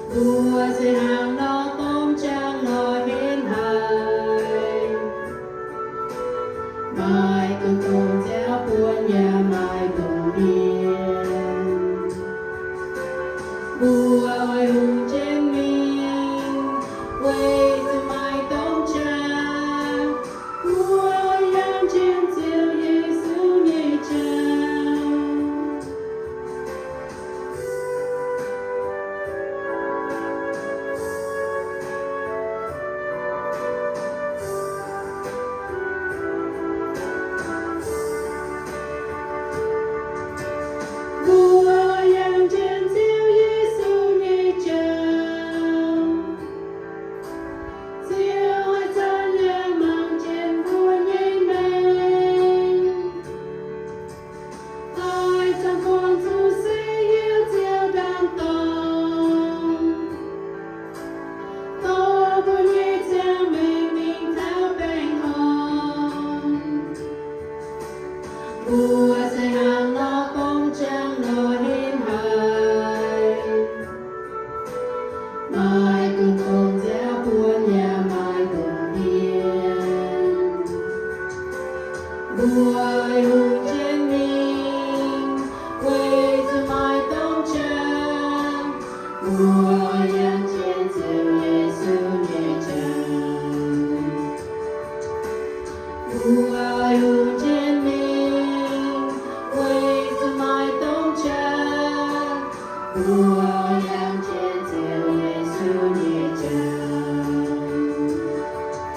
Mbuo sẽ hàng nó tôm trang nó hiến hài. Mai cần tôm giáo buôn nhà mai tôm biên. Mbuo ơi hùng trên mình, quay từ mai tôm trang. Mbuo ơi Yangh trên Ziouv Yesu Nyei Jauv. Mbuo Yangh trên Ziouv Yesu Nyei Jauv. Ziouv ơi chân Yangh mang trên buôn nhây mênh. Ai trong con du sĩ yêu Ziouv đàn tông. Tô buôn nhây trang mình tháo bèn hồng. Mbuo sẽ hàng nó công trang nó hiến hài. Mai cùng cùng giáo buôn nhà mai cùng hiên. Mbuo ơi hùng trên mình, quay từ mai tông trang. Mbuo ơi Yangh trên Ziouv Yesu Nyei Jauv. Mbuo ơi hùng trên mình, quay từ mai tông trang. Mbuo ơi Yangh trên Ziouv Yesu